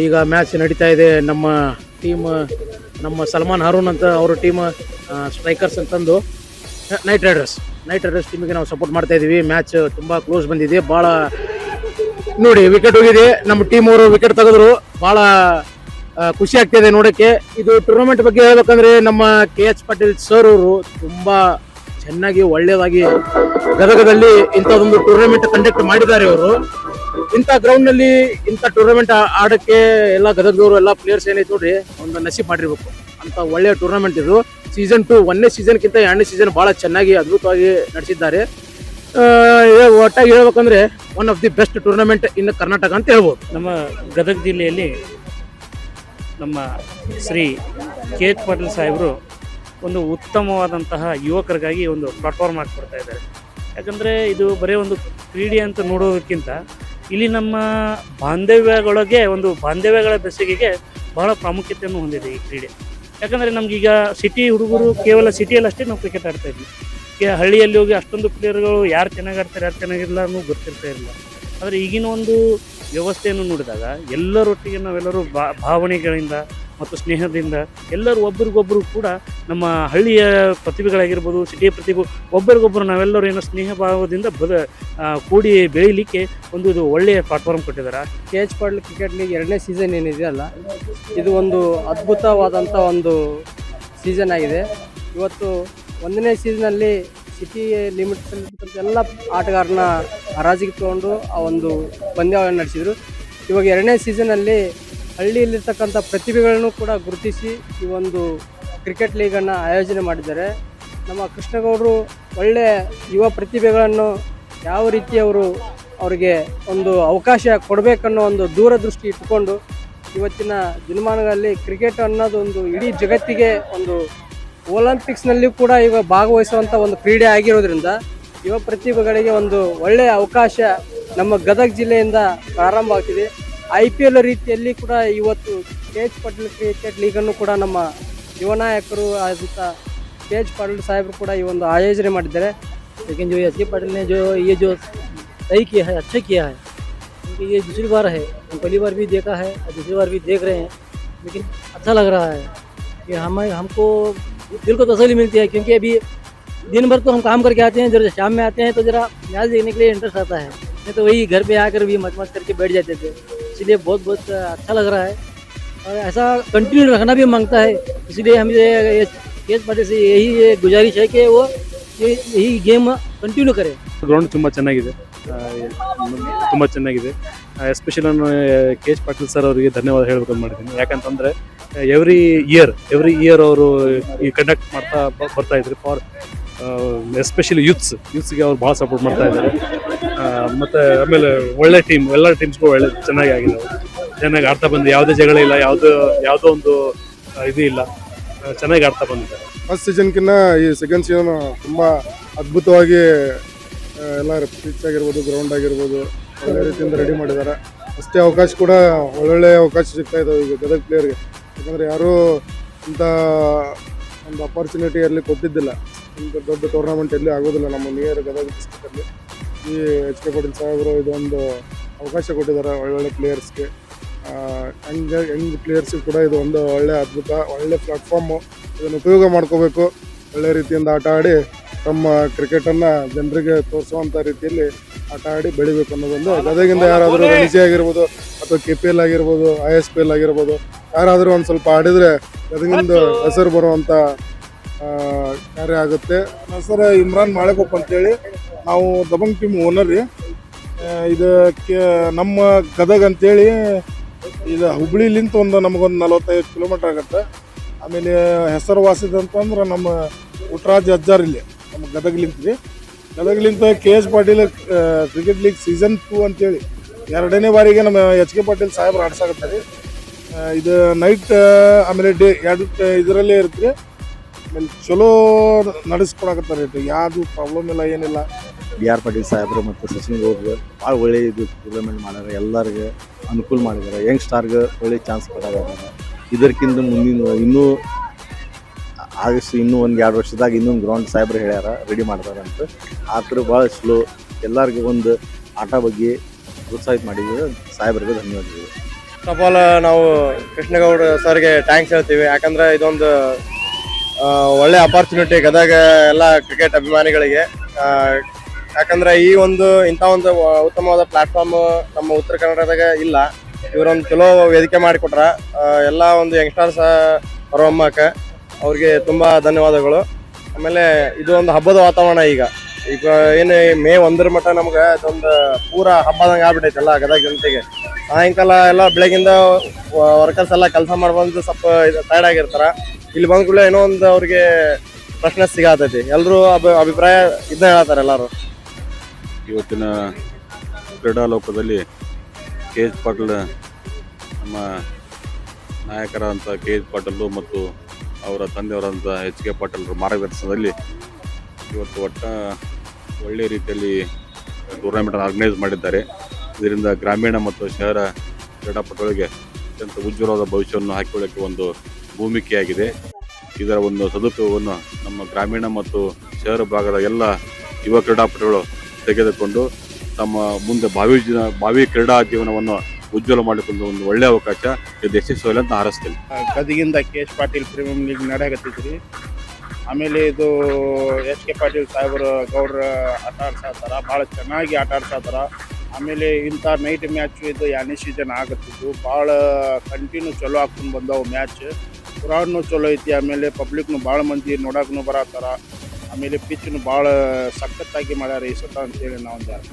ಈಗ ಮ್ಯಾಚ್ ನಡೀತಾ ಇದೆ. ನಮ್ಮ ಟೀಮ್ ನಮ್ಮ ಸಲ್ಮಾನ್ ಹಾರೂನ್ ಅಂತ ಅವ್ರ ಟೀಮ್ ಸ್ಟ್ರೈಕರ್ಸ್ ಅಂತಂದು ನೈಟ್ ರೈಡರ್ಸ್ ಟೀಮಿಗೆ ನಾವು ಸಪೋರ್ಟ್ ಮಾಡ್ತಾ ಇದ್ದೀವಿ. ಮ್ಯಾಚ್ ತುಂಬ ಕ್ಲೋಸ್ ಬಂದಿದೆ. ಭಾಳ ನೋಡಿ ವಿಕೆಟ್ ಹೋಗಿದೆ, ನಮ್ಮ ಟೀಮ್ ಅವರು ವಿಕೆಟ್ ತೆಗೆದ್ರು. ಭಾಳ ಖುಷಿ ಆಗ್ತಿದೆ ನೋಡೋಕ್ಕೆ. ಇದು ಟೂರ್ನಮೆಂಟ್ ಬಗ್ಗೆ ಹೇಳ್ಬೇಕಂದ್ರೆ ನಮ್ಮ KH ಪಾಟೀಲ್ ಸರ್ ಅವರು ತುಂಬ ಚೆನ್ನಾಗಿ ಒಳ್ಳೆಯದಾಗಿ ಗದಗದಲ್ಲಿ ಇಂಥದ್ದೊಂದು ಟೂರ್ನಮೆಂಟ್ ಕಂಡಕ್ಟ್ ಮಾಡಿದ್ದಾರೆ. ಅವರು ಇಂಥ ಗ್ರೌಂಡ್ನಲ್ಲಿ ಇಂಥ ಟೂರ್ನಮೆಂಟ್ ಆಡೋಕ್ಕೆ ಎಲ್ಲ ಗದಗದವರು ಎಲ್ಲ ಪ್ಲೇಯರ್ಸ್ ಏನೈತೆ ನೋಡ್ರಿ ಒಂದು ನಸೀಬ್ ಮಾಡಿರ್ಬೇಕು. ಅಂತ ಒಳ್ಳೆಯ ಟೂರ್ನಮೆಂಟ್ ಇದು. ಸೀಸನ್ 2 1ನೇ ಸೀಸನ್ಗಿಂತ 2ನೇ ಸೀಸನ್ ಭಾಳ ಚೆನ್ನಾಗಿ ಅದ್ಭುತವಾಗಿ ನಡೆಸಿದ್ದಾರೆ. ಒಟ್ಟಾಗಿ ಹೇಳ್ಬೇಕಂದ್ರೆ one of the best tournament in Karnataka ಅಂತ ಹೇಳ್ಬೋದು. ನಮ್ಮ ಗದಗ ಜಿಲ್ಲೆಯಲ್ಲಿ ನಮ್ಮ ಶ್ರೀ KH ಪಾಟೀಲ್ ಸಾಹೇಬರು ಒಂದು ಉತ್ತಮವಾದಂತಹ ಯುವಕರಿಗಾಗಿ ಒಂದು ಪ್ಲಾಟ್ಫಾರ್ಮ್ ಹಾಕ್ಕೊಡ್ತಾ ಇದ್ದಾರೆ. ಯಾಕಂದರೆ ಇದು ಬರೀ ಒಂದು ಕ್ರೀಡೆ ಅಂತ ನೋಡೋದಕ್ಕಿಂತ ಇಲ್ಲಿ ನಮ್ಮ ಬಾಂಧವ್ಯಗಳ ಬೆಸುಗೆಗೆ ಬಹಳ ಪ್ರಾಮುಖ್ಯತೆಯನ್ನು ಹೊಂದಿದೆ ಈ ಕ್ರೀಡೆ. ಯಾಕಂದರೆ ನಮಗೀಗ ಸಿಟಿ ಹುಡುಗರು ಕೇವಲ ಸಿಟಿಯಲ್ಲಿ ಅಷ್ಟೇ ನಾವು ಕ್ರಿಕೆಟ್ ಆಡ್ತಾ ಇದ್ವಿ. ಈಗ ಹಳ್ಳಿಯಲ್ಲಿ ಹೋಗಿ ಅಷ್ಟೊಂದು ಪ್ಲೇಯರ್ಗಳು ಯಾರು ಚೆನ್ನಾಗಿ ಆಡ್ತಾರೆ ಯಾರು ಚೆನ್ನಾಗಿಲ್ಲ ಅನ್ನೋ ಗೊತ್ತಿರ್ತಾ ಇರಲಿಲ್ಲ. ಆದರೆ ಈಗಿನ ಒಂದು ವ್ಯವಸ್ಥೆಯನ್ನು ನೋಡಿದಾಗ ಎಲ್ಲರೊಟ್ಟಿಗೆ ನಾವೆಲ್ಲರೂ ಭಾವನೆಗಳಿಂದ ಮತ್ತು ಸ್ನೇಹದಿಂದ ಎಲ್ಲರೂ ಒಬ್ರಿಗೊಬ್ಬರು ಕೂಡ ನಮ್ಮ ಹಳ್ಳಿಯ ಪ್ರತಿಭೆಗಳಾಗಿರ್ಬೋದು, ಸಿಟಿಯ ಪ್ರತಿಭೆ ಒಬ್ಬರಿಗೊಬ್ಬರು ನಾವೆಲ್ಲರೂ ಏನೋ ಸ್ನೇಹ ಭಾವದಿಂದ ಕೂಡಿ ಬೆಳೀಲಿಕ್ಕೆ ಒಂದು ಇದು ಒಳ್ಳೆಯ ಪ್ಲಾಟ್ಫಾರ್ಮ್ ಕೊಟ್ಟಿದ್ದಾರೆ. KH ಪಾಟೀಲ್ ಕ್ರಿಕೆಟ್ ಲೀಗ್ 2ನೇ ಸೀಸನ್ ಏನಿದೆಯಲ್ಲ, ಇದು ಒಂದು ಅದ್ಭುತವಾದಂಥ ಒಂದು ಸೀಸನ್ ಆಗಿದೆ. ಇವತ್ತು 1ನೇ ಸೀಸನಲ್ಲಿ ಸಿಟಿ ಲಿಮಿಟ್ಸಲ್ಲಿರ್ತಕ್ಕಂಥ ಎಲ್ಲ ಆಟಗಾರನ ಹರಾಜಿಗೆ ತೊಗೊಂಡು ಆ ಒಂದು ಪಂದ್ಯಗಳನ್ನು ನಡೆಸಿದರು. ಇವಾಗ 2ನೇ ಸೀಸನಲ್ಲಿ ಹಳ್ಳಿಯಲ್ಲಿರ್ತಕ್ಕಂಥ ಪ್ರತಿಭೆಗಳನ್ನು ಕೂಡ ಗುರುತಿಸಿ ಈ ಒಂದು ಕ್ರಿಕೆಟ್ ಲೀಗನ್ನು ಆಯೋಜನೆ ಮಾಡಿದ್ದಾರೆ. ನಮ್ಮ ಕೃಷ್ಣಗೌಡರು ಒಳ್ಳೆಯ ಯುವ ಪ್ರತಿಭೆಗಳನ್ನು ಯಾವ ರೀತಿ ಅವರಿಗೆ ಒಂದು ಅವಕಾಶ ಕೊಡಬೇಕನ್ನೋ ಒಂದು ದೂರದೃಷ್ಟಿ ಇಟ್ಟುಕೊಂಡು ಇವತ್ತಿನ ದಿನಮಾನಗಳಲ್ಲಿ ಕ್ರಿಕೆಟ್ ಅನ್ನೋದು ಒಂದು ಇಡೀ ಜಗತ್ತಿಗೆ ಒಂದು ಒಲಿಂಪಿಕ್ಸ್ನಲ್ಲಿ ಕೂಡ ಈಗ ಭಾಗವಹಿಸುವಂಥ ಒಂದು ಕ್ರೀಡೆ ಆಗಿರೋದ್ರಿಂದ ಯುವ ಪ್ರತಿಭೆಗಳಿಗೆ ಒಂದು ಒಳ್ಳೆಯ ಅವಕಾಶ ನಮ್ಮ ಗದಗ ಜಿಲ್ಲೆಯಿಂದ ಪ್ರಾರಂಭ ಆಗ್ತಿದೆ. IPL ರೀತಿಯಲ್ಲಿ ಕೂಡ ಇವತ್ತು KH ಪಾಟೀಲ್ ಕ್ರಿಕೆಟ್ ಲೀಗನ್ನು ಕೂಡ ನಮ್ಮ ಯುವ ನಾಯಕರು ಆದಂಥ KH ಪಾಟೀಲ್ ಸಾಹೇಬರು ಕೂಡ ಈ ಒಂದು ಆಯೋಜನೆ ಮಾಡಿದ್ದಾರೆ. लेकिन जो HK पाटिल ने जो सही किया है, अच्छा किया है, क्योंकि ये दूसरी बार है. हम पहली बार भी देखा है और दूसरी बार भी देख रहे हैं, लेकिन अच्छा लग रहा है कि हमको दिल को तसल्ली मिलती है. क्योंकि अभी दिन भर तो हम काम करके आते हैं, जब शाम में आते हैं तो ज़रा मैच देखने के लिए इंटरेस्ट आता है. नहीं तो वही घर पे आकर भी मच करके बैठ जाते थे. इसलिए बहुत अच्छा लग रहा है और ऐसा कंटिन्यू रखना भी मांगता है. इसलिए हम KH पाटिल से यही गुजारिश है कि वो यही गेम ಕಂಟಿನ್ಯೂ ಕರೆ. ಗ್ರೌಂಡ್ ತುಂಬ ಚೆನ್ನಾಗಿದೆ, ಎಸ್ಪೆಷಲಿ ನಾನು KH ಪಾಟೀಲ್ ಸರ್ ಅವರಿಗೆ ಧನ್ಯವಾದ ಹೇಳಬೇಕಂತ ಮಾಡಿದ್ದೀನಿ. ಯಾಕಂತಂದರೆ ಎವ್ರಿ ಇಯರ್ ಅವರು ಈ ಕಂಡಕ್ಟ್ ಮಾಡ್ತಾ ಬರ್ತಾ ಇದ್ರು ಫಾರ್ ಎಸ್ಪೆಷಲಿ ಯೂತ್ಸ್ಗೆ ಅವ್ರು ಭಾಳ ಸಪೋರ್ಟ್ ಮಾಡ್ತಾ ಇದ್ದಾರೆ. ಮತ್ತು ಆಮೇಲೆ ಒಳ್ಳೆ ಟೀಮ್, ಎಲ್ಲ ಟೀಮ್ಸ್ಗೂ ಚೆನ್ನಾಗಿ ಆಗಿದೆ. ಚೆನ್ನಾಗಿ ಆಡ್ತಾ ಬಂದಿದೆ, ಯಾವುದೇ ಜಗಳ ಇಲ್ಲ, ಯಾವುದೋ ಒಂದು ಇದು ಇಲ್ಲ, ಚೆನ್ನಾಗಿ ಆಡ್ತಾ ಬಂದಿದ್ದಾರೆ. ಫಸ್ಟ್ ಸೀಸನ್ಕಿನ್ನ ಈ ಸೆಕೆಂಡ್ ಸೀಸನ್ ತುಂಬ ಅದ್ಭುತವಾಗಿ ಎಲ್ಲ ಪಿಚ್ ಆಗಿರ್ಬೋದು, ಗ್ರೌಂಡ್ ಆಗಿರ್ಬೋದು ಒಳ್ಳೆ ರೀತಿಯಿಂದ ರೆಡಿ ಮಾಡಿದ್ದಾರೆ. ಅಷ್ಟೇ ಅವಕಾಶ ಕೂಡ ಒಳ್ಳೊಳ್ಳೆ ಅವಕಾಶ ಸಿಗ್ತಾ ಇದ್ದಾವೆ ಈಗ ಗದಗ ಪ್ಲೇಯರ್ಗೆ. ಯಾಕಂದರೆ ಯಾರೂ ಇಂಥ ಒಂದು ಅಪಾರ್ಚುನಿಟಿ ಅಲ್ಲಿ ಕೊಟ್ಟಿದ್ದಿಲ್ಲ. ಇಂಥ ದೊಡ್ಡ ಟೂರ್ನಮೆಂಟ್ ಎಲ್ಲಿ ಆಗೋದಿಲ್ಲ ನಮ್ಮ ನಿಯರ್ ಗದಗ ಡಿಸ್ಟ್ರಿಕ್ಟಲ್ಲಿ. ಈ HK ಪಾಟೀಲ್ ಸಾಹೇಬರು ಇದೊಂದು ಅವಕಾಶ ಕೊಟ್ಟಿದ್ದಾರೆ ಒಳ್ಳೊಳ್ಳೆ ಪ್ಲೇಯರ್ಸ್ಗೆ. ಯಂಗ್ ಪ್ಲೇಯರ್ಸಿಗೆ ಕೂಡ ಇದು ಒಂದು ಒಳ್ಳೆ ಅದ್ಭುತ, ಒಳ್ಳೆ ಪ್ಲಾಟ್ಫಾರ್ಮು. ಇದನ್ನು ಉಪಯೋಗ ಮಾಡ್ಕೋಬೇಕು, ಒಳ್ಳೆ ರೀತಿಯಿಂದ ಆಟ ಆಡಿ ತಮ್ಮ ಕ್ರಿಕೆಟನ್ನು ಜನರಿಗೆ ತೋರಿಸುವಂಥ ರೀತಿಯಲ್ಲಿ ಆಟ ಆಡಿ ಬೆಳಿಬೇಕು ಅನ್ನೋದೊಂದು. ಗದಗಿಂದ ಯಾರಾದರೂ ರಣಜಿ ಆಗಿರ್ಬೋದು ಅಥವಾ KPL ಆಗಿರ್ಬೋದು, ISPL ಆಗಿರ್ಬೋದು, ಯಾರಾದರೂ ಒಂದು ಸ್ವಲ್ಪ ಆಡಿದರೆ ಗದಗಿಂದ ಹೆಸರು ಬರುವಂಥ ಕಾರ್ಯ ಆಗುತ್ತೆ. ಹೆಸರು ಇಮ್ರಾನ್ ಮಾಳೆಕೊಪ್ಪ ಅಂತೇಳಿ, ನಾವು ದಬಂಗ್ ಟೀಮ್ ಓನರ್ ರೀ. ಇದಕ್ಕೆ ನಮ್ಮ ಗದಗ ಅಂತೇಳಿ ಇದು ಹುಬ್ಳಿಲಿಂತ ನಮಗೊಂದು 45 ಕಿಲೋಮೀಟ್ರ್ ಆಗುತ್ತೆ. ಆಮೇಲೆ ಹೆಸರುವಾಸಿದಂತಂದ್ರೆ ನಮ್ಮ ಪುಟ್ಟರಾಜ್ ಅಜ್ಜಾರ್ ಇಲ್ಲಿ ನಮ್ಮ ಗದಗಲಿಂತ KH Patil cricket league season 2 ಅಂತೇಳಿ 2ನೇ ಬಾರಿಗೆ ನಮ್ಮ HK ಪಾಟೀಲ್ ಸಾಹೇಬ್ರು ಆಡ್ಸಾಕತ್ತಾರೆ. ಇದು ನೈಟ್ ಆಮೇಲೆ ಡೇ 2 ಇದರಲ್ಲೇ ಇರುತ್ತೆ. ಆಮೇಲೆ ಚಲೋ ನಡೆಸ್ಕೊಡಕತ್ತಾರೆ. ಯಾವುದು ಪ್ರಾಬ್ಲಮ್ ಇಲ್ಲ, ಏನಿಲ್ಲ. BR ಪಾಟೀಲ್ ಸಾಹೇಬರು ಮತ್ತು ಸಚಿನ್ ಗೌಡ್ರು ಭಾಳ ಒಳ್ಳೆ ಇದು ಟೂರ್ನಮೆಂಟ್ ಮಾಡ್ಯಾರ, ಎಲ್ಲರಿಗೆ ಅನುಕೂಲ ಮಾಡಿದ್ದಾರೆ. ಯಂಗ್ ಸ್ಟಾರ್ಗೆ ಒಳ್ಳೆ ಚಾನ್ಸ್ ಕೊಟ್ಟಿದ್ದಾರೆ. ಇದಕ್ಕಿಂತ ಮುಂದಿನ ಇನ್ನೂ ಆಗಸ್ಟ್ ಇನ್ನೂ 1-2 ವರ್ಷದಾಗ ಇನ್ನೊಂದು ಗ್ರೌಂಡ್ ಸಾಹೇಬ್ರು ಹೇಳ್ಯಾರ ರೆಡಿ ಮಾಡ್ತಾರಂತ. ಆ ಥರ ಭಾಳ ಸ್ಲೋ ಎಲ್ಲರಿಗೂ ಒಂದು ಆಟ ಬಗ್ಗೆ ಪ್ರೋತ್ಸಾಹಿತ ಮಾಡಿದ್ರು. ಸಾಹೇಬ್ರಿಗೆ ಧನ್ಯವಾದಗಳು. ಫಸ್ಟ್ ಆಫ್ ಆಲ್ ನಾವು ಕೃಷ್ಣಗೌಡ ಸರ್ಗೆ ಥ್ಯಾಂಕ್ಸ್ ಹೇಳ್ತೀವಿ. ಯಾಕಂದ್ರೆ ಇದೊಂದು ಒಳ್ಳೆ ಅಪಾರ್ಚುನಿಟಿ ಗದಗ ಎಲ್ಲ ಕ್ರಿಕೆಟ್ ಅಭಿಮಾನಿಗಳಿಗೆ. ಯಾಕಂದ್ರೆ ಈ ಇಂಥ ಒಂದು ಉತ್ತಮವಾದ ಪ್ಲಾಟ್ಫಾರ್ಮ್ ನಮ್ಮ ಉತ್ತರ ಕನ್ನಡದಾಗ ಇಲ್ಲ. ಇವರೊಂದು ಚಲೋ ವೇದಿಕೆ ಮಾಡಿಕೊಟ್ರ ಎಲ್ಲ ಒಂದು ಯಂಗ್ಸ್ಟರ್ಸ್ ಹೊರಹೊಮ್ಮಕ್ಕೆ ಅವ್ರಿಗೆ ತುಂಬಾ ಧನ್ಯವಾದಗಳು. ಆಮೇಲೆ ಇದು ಒಂದು ಹಬ್ಬದ ವಾತಾವರಣ. ಈಗ ಏನು ಮೇ 1 ಮಟ್ಟ ನಮ್ಗೆ ಅದೊಂದು ಪೂರ ಹಬ್ಬದಂಗೆ ಆಗ್ಬಿಟ್ಟೈತೆಲ್ಲ ಗದಗ ಜನತೆಗೆ. ಸಾಯಂಕಾಲ ಎಲ್ಲ ಬೆಳಗಿಂದ ವರ್ಕರ್ಸ್ ಎಲ್ಲ ಕೆಲಸ ಮಾಡ್ಬಂದು ಸ್ವಲ್ಪ ಟೈರ್ಡ್ ಆಗಿರ್ತಾರ. ಇಲ್ಲಿ ಬಂದ ಕೂಡಲೇ ಏನೋ ಒಂದು ಅವ್ರಿಗೆ ಪ್ರಶ್ನೆ ಸಿಗತೈತಿ. ಎಲ್ಲರೂ ಅಭಿಪ್ರಾಯ ಇದನ್ನ ಹೇಳ್ತಾರೆ ಎಲ್ಲರೂ. ಇವತ್ತಿನ ಕ್ರೀಡಾ ಲೋಕದಲ್ಲಿ ಕೆ ಎಚ್ ಪಾಟೀಲ್ ನಮ್ಮ ನಾಯಕರಾದಂಥ ಕೆ ಎಚ್ ಪಾಟೀಲ್ ಮತ್ತು ಅವರ ತಂದೆಯವರಾದಂಥ ಎಚ್ ಕೆ ಪಾಟೀಲ್ರ ಮಾರ್ಗದರ್ಶನದಲ್ಲಿ ಇವತ್ತು ಒಳ್ಳೆಯ ರೀತಿಯಲ್ಲಿ ಟೂರ್ನಮೆಂಟನ್ನು ಆರ್ಗನೈಸ್ ಮಾಡಿದ್ದಾರೆ. ಇದರಿಂದ ಗ್ರಾಮೀಣ ಮತ್ತು ಶಹರ ಕ್ರೀಡಾಪಟುಗಳಿಗೆ ಅತ್ಯಂತ ಉಜ್ವಲವಾದ ಭವಿಷ್ಯವನ್ನು ಹಾಕಿಕೊಳ್ಳಕ್ಕೆ ಒಂದು ಭೂಮಿಕೆಯಾಗಿದೆ. ಇದರ ಒಂದು ಸದುಪಯೋಗವನ್ನು ನಮ್ಮ ಗ್ರಾಮೀಣ ಮತ್ತು ಶಹರ ಭಾಗದ ಎಲ್ಲ ಯುವ ಕ್ರೀಡಾಪಟುಗಳು ತೆಗೆದುಕೊಂಡು ತಮ್ಮ ಮುಂದೆ ಭಾವಿ ಕ್ರೀಡಾ ಜೀವನವನ್ನು ಉಜ್ವಲ ಮಾಡಿಕೊಂಡು ಒಂದು ಒಳ್ಳೆಯ ಅವಕಾಶ ಇದು ಯಶಸ್ವಿ ಅಂತ ಹಾರೈಸ್ತೇನೆ. ಗದಗಿಂದ K H Patil premier league ನಡೆಯಕತ್ತೈತ್ರಿ. ಆಮೇಲೆ ಇದು ಎಚ್ ಕೆ ಪಾಟೀಲ್ ಸಾಹೇಬರು ಗೌಡ್ರ ಆಟ ಆಡ್ಸಾತಾರ, ಭಾಳ ಚೆನ್ನಾಗಿ ಆಟ ಆಡ್ಸಾತಾರ. ಆಮೇಲೆ ಇಂಥ ನೈಟ್ ಮ್ಯಾಚ್ ಇದು 2ನೇ ಸೀಸನ್ ಆಗತ್ತಿದ್ದು ಭಾಳ ಕಂಟಿನ್ಯೂ ಚಲೋ ಹಾಕ್ಕೊಂಡು ಬಂದವು ಮ್ಯಾಚ್. ಗ್ರೌಂಡ್ನು ಚಲೋ ಐತಿ. ಆಮೇಲೆ ಪಬ್ಲಿಕ್ನು ಭಾಳ ಮಂದಿ ನೋಡಕ್ಕೂ ಬರತ್ತಾರ. ಆಮೇಲೆ ಪಿಚ್ನು ಭಾಳ ಸಖತ್ತಾಗಿ ಮಾಡ್ಯಾರ ಈ ಸತ ಅಂತೇಳಿ ನಾವು